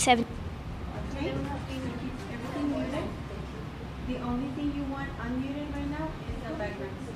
7. Okay? Everything muted. The only thing you want unmuted right now is the background.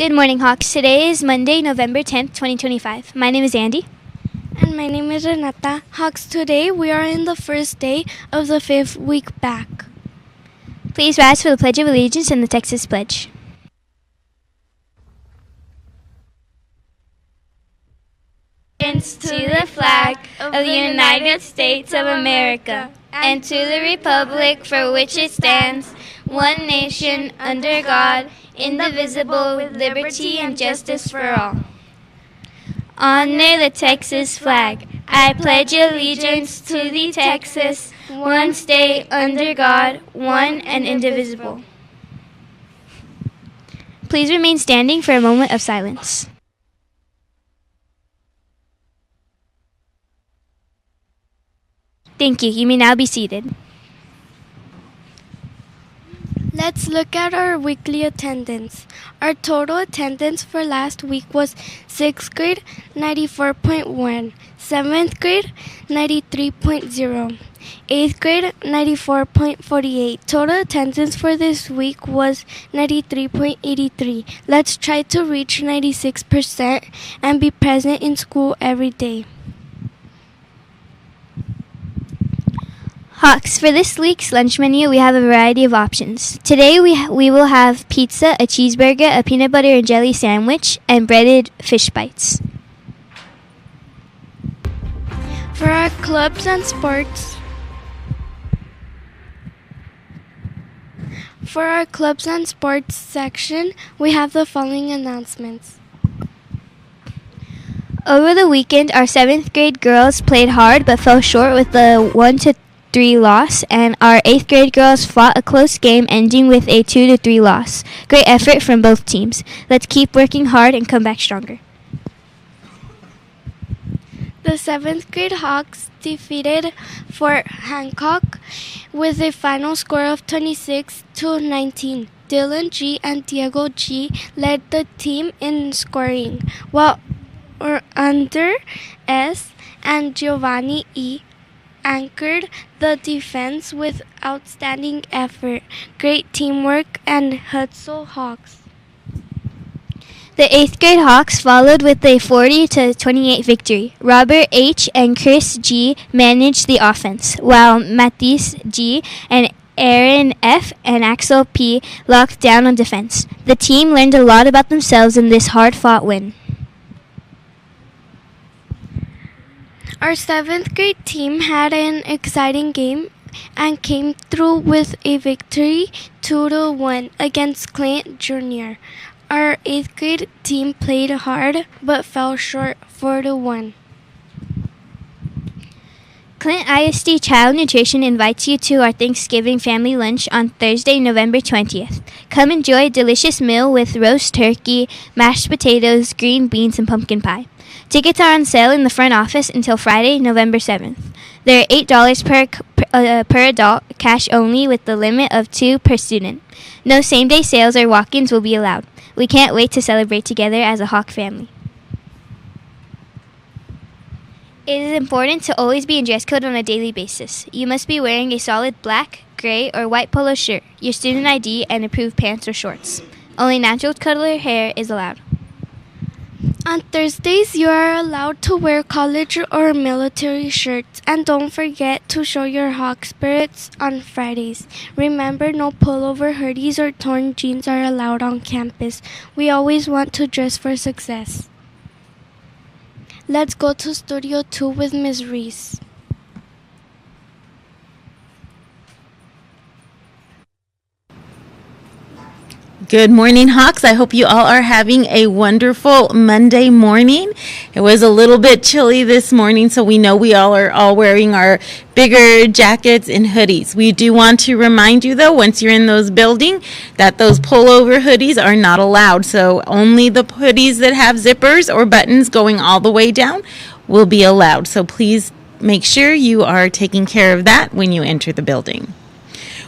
Good morning, Hawks. Today is Monday, November 10th, 2025. My name is Andy. And my name is Renata. Hawks, today we are in the first day of the 5th week back. Please rise for the Pledge of Allegiance and the Texas Pledge. To the flag of the United States of America and to the republic for which it stands, one nation, under God, indivisible, with liberty and justice for all. Honor the Texas flag. I pledge allegiance to the Texas, one state under God, one and indivisible. Please remain standing for a moment of silence. Thank you. You may now be seated. Let's look at our weekly attendance. Our total attendance for last week was 6th grade, 94.1, 7th grade, 93.0, 8th grade, 94.48. Total attendance for this week was 93.83. Let's try to reach 96% and be present in school every day. Hawks, for this week's lunch menu, we have a variety of options. Today, we will have pizza, a cheeseburger, a peanut butter and jelly sandwich, and breaded fish bites. For our clubs and sports, section, we have the following announcements. Over the weekend, our 7th grade girls played hard but fell short with the 1-3 loss, and our 8th grade girls fought a close game ending with a 2-3 loss. Great effort from both teams. Let's keep working hard and come back stronger. The 7th grade Hawks defeated Fort Hancock with a final score of 26-19. Dylan G and Diego G led the team in scoring, while Under S and Giovanni E anchored the defense with outstanding effort, great teamwork, and Hutzel Hawks. The 8th grade Hawks followed with a 40-28 victory. Robert H. and Chris G. managed the offense, while Matisse G. and Aaron F. and Axel P. locked down on defense. The team learned a lot about themselves in this hard-fought win. Our 7th grade team had an exciting game and came through with a victory 2-1 against Clint Jr. Our 8th grade team played hard but fell short 4-1. Clint ISD Child Nutrition invites you to our Thanksgiving family lunch on Thursday, November 20th. Come enjoy a delicious meal with roast turkey, mashed potatoes, green beans, and pumpkin pie. Tickets are on sale in the front office until Friday, November 7th. They're $8 per adult, cash only, with the limit of 2 per student. No same-day sales or walk-ins will be allowed. We can't wait to celebrate together as a Hawk family. It is important to always be in dress code on a daily basis. You must be wearing a solid black, gray, or white polo shirt, your student ID, and approved pants or shorts. Only natural color hair is allowed. On Thursdays, you are allowed to wear college or military shirts, and don't forget to show your Hawk spirits on Fridays. Remember, no pullover hoodies or torn jeans are allowed on campus. We always want to dress for success. Let's go to Studio 2 with Ms. Reese. Good morning, Hawks. I hope you all are having a wonderful Monday morning. It was a little bit chilly this morning, so we know we all are wearing our bigger jackets and hoodies. We do want to remind you, though, once you're in those buildings, that those pullover hoodies are not allowed. So only the hoodies that have zippers or buttons going all the way down will be allowed. So please make sure you are taking care of that when you enter the building.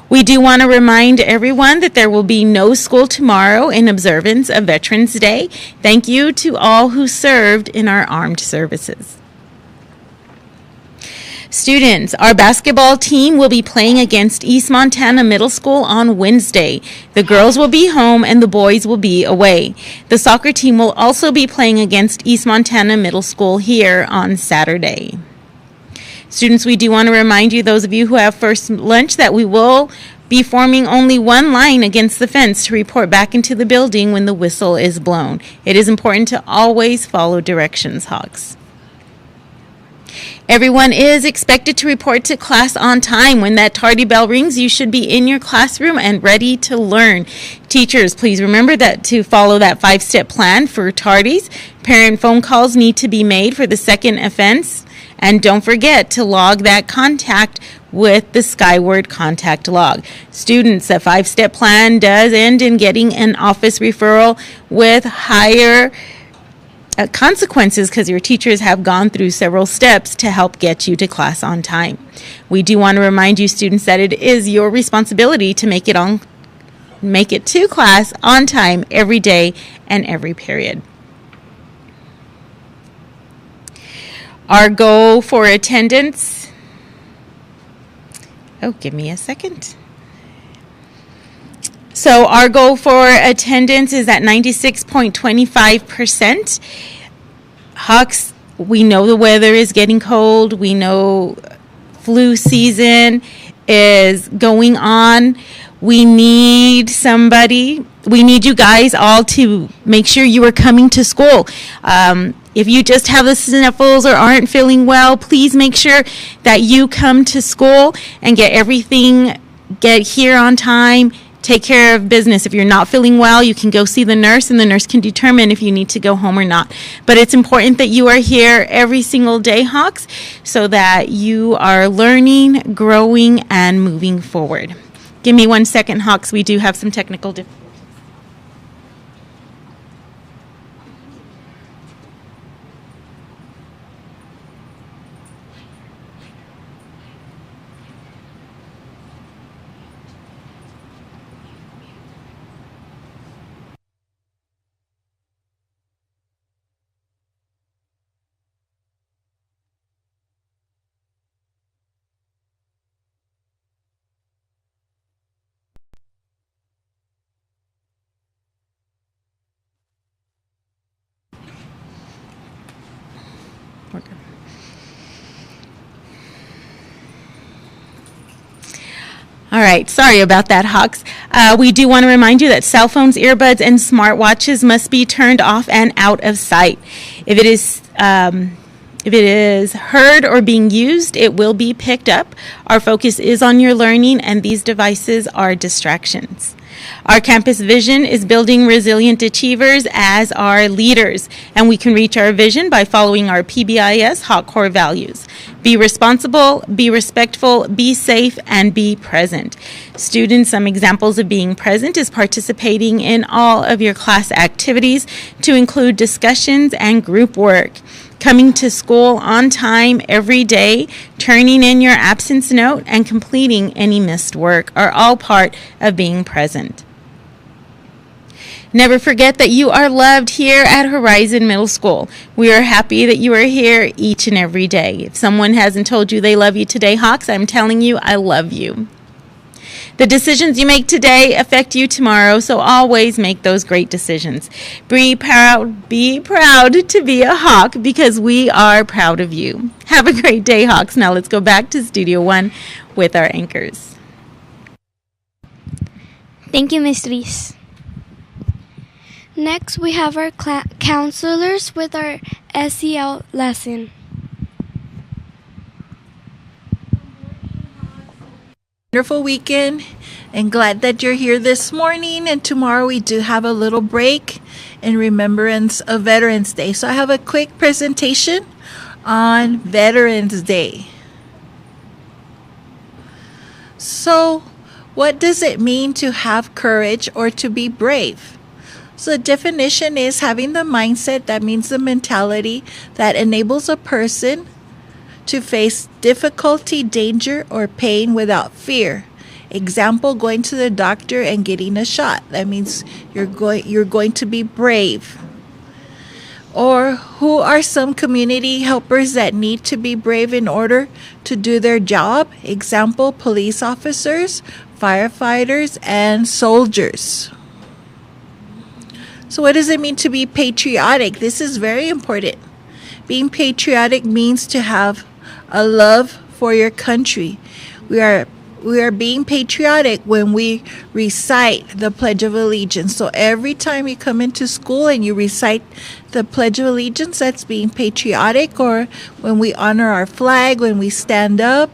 We do want to remind everyone that there will be no school tomorrow in observance of Veterans Day. Thank you to all who served in our armed services. Students, our basketball team will be playing against East Montana Middle School on Wednesday. The girls will be home and the boys will be away. The soccer team will also be playing against East Montana Middle School here on Saturday. Students, we do want to remind you, those of you who have first lunch, that we will be forming only one line against the fence to report back into the building when the whistle is blown. It is important to always follow directions, Hawks. Everyone is expected to report to class on time. When that tardy bell rings, you should be in your classroom and ready to learn. Teachers, please remember that to follow that 5-step plan for tardies. Parent phone calls need to be made for the second offense. And don't forget to log that contact with the Skyward contact log. Students, a 5-step plan does end in getting an office referral with higher consequences because your teachers have gone through several steps to help get you to class on time. We do want to remind you, students, that it is your responsibility to make it to class on time every day and every period. Our goal for attendance, give me a second. So our goal for attendance is at 96.25%. Hawks, we know the weather is getting cold. We know flu season is going on. We need you guys all to make sure you are coming to school. If you just have the sniffles or aren't feeling well, please make sure that you come to school and get here on time. Take care of business. If you're not feeling well, you can go see the nurse, and the nurse can determine if you need to go home or not. But it's important that you are here every single day, Hawks, so that you are learning, growing, and moving forward. Give me 1 second, Hawks. We do have some technical difficulties. All right, sorry about that, Hawks. We do want to remind you that cell phones, earbuds, and smartwatches must be turned off and out of sight. If it is heard or being used, it will be picked up. Our focus is on your learning, and these devices are distractions. Our campus vision is building resilient achievers as our leaders, and we can reach our vision by following our PBIS Hawk core values. Be responsible, be respectful, be safe, and be present. Students, some examples of being present is participating in all of your class activities to include discussions and group work. Coming to school on time every day, turning in your absence note, and completing any missed work are all part of being present. Never forget that you are loved here at Horizon Middle School. We are happy that you are here each and every day. If someone hasn't told you they love you today, Hawks, I'm telling you, I love you. The decisions you make today affect you tomorrow, so always make those great decisions. Be proud to be a Hawk, because we are proud of you. Have a great day, Hawks. Now let's go back to Studio One with our anchors. Thank you, Ms. Reese. Next, we have our counselors with our SEL lesson. Wonderful weekend, and glad that you're here this morning. And tomorrow we do have a little break in remembrance of Veterans Day. So I have a quick presentation on Veterans Day. So what does it mean to have courage or to be brave? So the definition is having the mindset, that means the mentality that enables a person to face difficulty, danger, or pain without fear. Example, going to the doctor and getting a shot. That means you're going to be brave. Or who are some community helpers that need to be brave in order to do their job? Example, police officers, firefighters, and soldiers. So what does it mean to be patriotic? This is very important. Being patriotic means to have a love for your country. We are being patriotic when we recite the Pledge of Allegiance. So every time you come into school and you recite the Pledge of Allegiance, that's being patriotic. Or when we honor our flag, when we stand up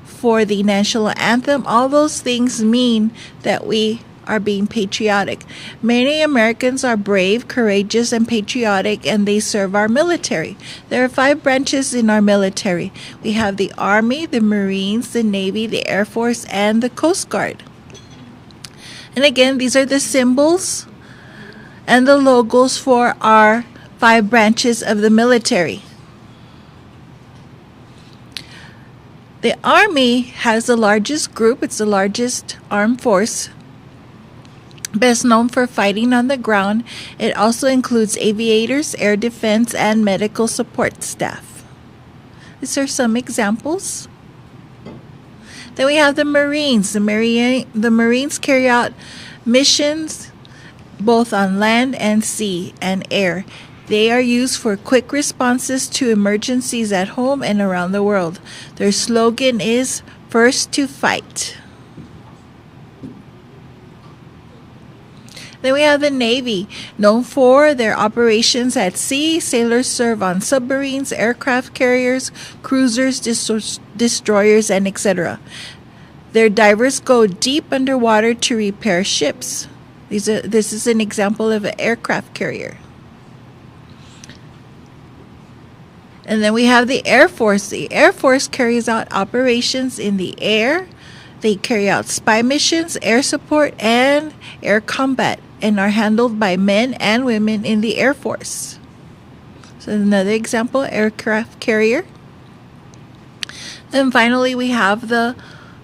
for the national anthem, all those things mean that we are being patriotic. Many Americans are brave, courageous, and patriotic, and they serve our military. There are 5 branches in our military. We have the Army, the Marines, the Navy, the Air Force, and the Coast Guard. And again, these are the symbols and the logos for our 5 branches of the military. The Army has the largest group. It's the largest armed force, best known for fighting on the ground. It also includes aviators, air defense, and medical support staff. These are some examples. Then we have the Marines. The Marines carry out missions both on land and sea and air. They are used for quick responses to emergencies at home and around the world. Their slogan is "First to Fight." Then we have the Navy. Known for their operations at sea, sailors serve on submarines, aircraft carriers, cruisers, destroyers, and etc. Their divers go deep underwater to repair ships. This is an example of an aircraft carrier. And then we have the Air Force. The Air Force carries out operations in the air. They carry out spy missions, air support, and air combat, and are handled by men and women in the Air Force. So another example, aircraft carrier. Then finally, we have the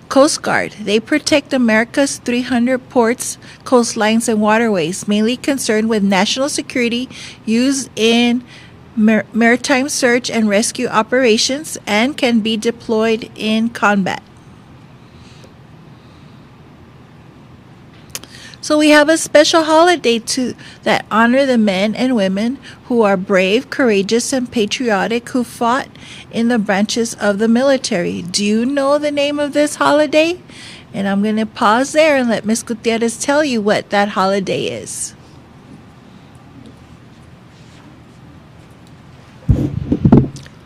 Coast Guard. They protect America's 300 ports, coastlines, and waterways, mainly concerned with national security, used in maritime search and rescue operations, and can be deployed in combat. So we have a special holiday that honor the men and women who are brave, courageous, and patriotic, who fought in the branches of the military. Do you know the name of this holiday? And I'm going to pause there and let Ms. Gutierrez tell you what that holiday is.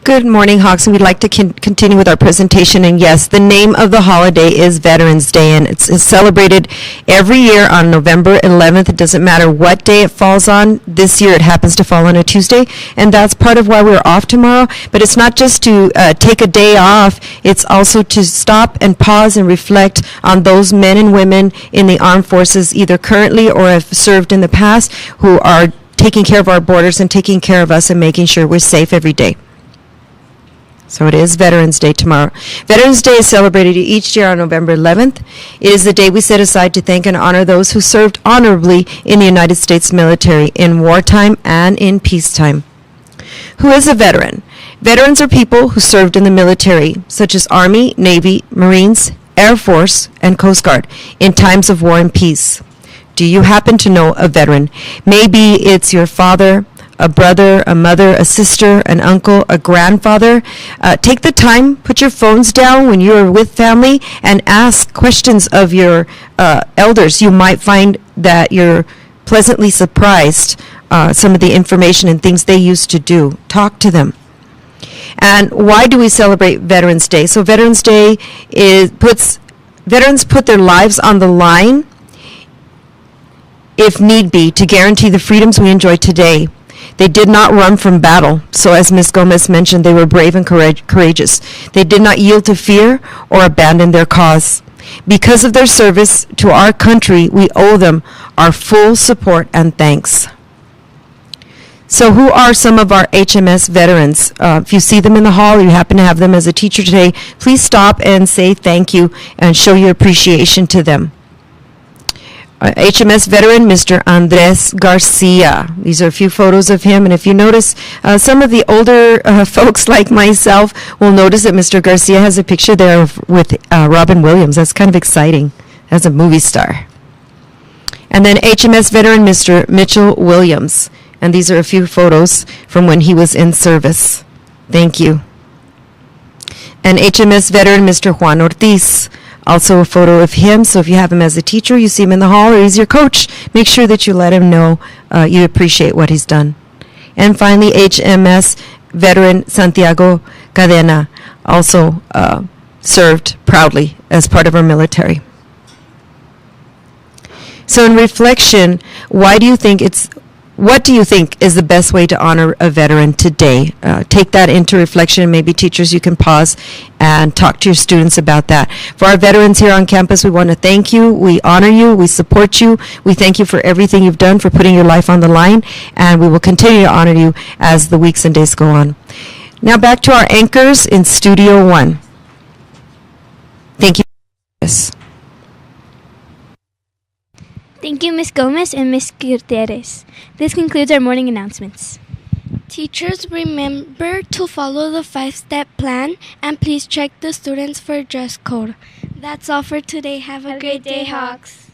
Good morning, Hawks, and we'd like to continue with our presentation. And yes, the name of the holiday is Veterans Day, and it's celebrated every year on November 11th. It doesn't matter what day it falls on. This year it happens to fall on a Tuesday, and that's part of why we're off tomorrow. But it's not just to take a day off. It's also to stop and pause and reflect on those men and women in the armed forces, either currently or have served in the past, who are taking care of our borders and taking care of us and making sure we're safe every day. So it is Veterans Day tomorrow. Veterans Day is celebrated each year on November 11th. It is the day we set aside to thank and honor those who served honorably in the United States military in wartime and in peacetime. Who is a veteran? Veterans are people who served in the military, such as Army, Navy, Marines, Air Force, and Coast Guard, in times of war and peace. Do you happen to know a veteran? Maybe it's your father, a brother, a mother, a sister, an uncle, a grandfather. Take the time, put your phones down when you're with family, and ask questions of your elders. You might find that you're pleasantly surprised some of the information and things they used to do. Talk to them. And why do we celebrate Veterans Day? So Veterans Day veterans put their lives on the line, if need be, to guarantee the freedoms we enjoy today. They did not run from battle. So as Ms. Gomez mentioned, they were brave and courageous. They did not yield to fear or abandon their cause. Because of their service to our country, we owe them our full support and thanks. So who are some of our HMS veterans? If you see them in the hall or you happen to have them as a teacher today, please stop and say thank you and show your appreciation to them. HMS veteran, Mr. Andres Garcia. These are a few photos of him, and if you notice, some of the older folks like myself will notice that Mr. Garcia has a picture there with Robin Williams. That's kind of exciting as a movie star. And then HMS veteran, Mr. Mitchell Williams. And these are a few photos from when he was in service. Thank you. And HMS veteran, Mr. Juan Ortiz. Also a photo of him, so if you have him as a teacher, you see him in the hall, or he's your coach, make sure that you let him know you appreciate what he's done. And finally, HMS veteran Santiago Cadena also served proudly as part of our military. So in reflection, what do you think is the best way to honor a veteran today? Take that into reflection. Maybe teachers, you can pause and talk to your students about that. For our veterans here on campus, we want to thank you. We honor you. We support you. We thank you for everything you've done, for putting your life on the line, and we will continue to honor you as the weeks and days go on. Now back to our anchors in Studio 1. Thank you. Thank you, Ms. Gomez and Ms. Gutierrez. This concludes our morning announcements. Teachers, remember to follow the 5-step plan and please check the students for dress code. That's all for today. Have a great day, Hawks.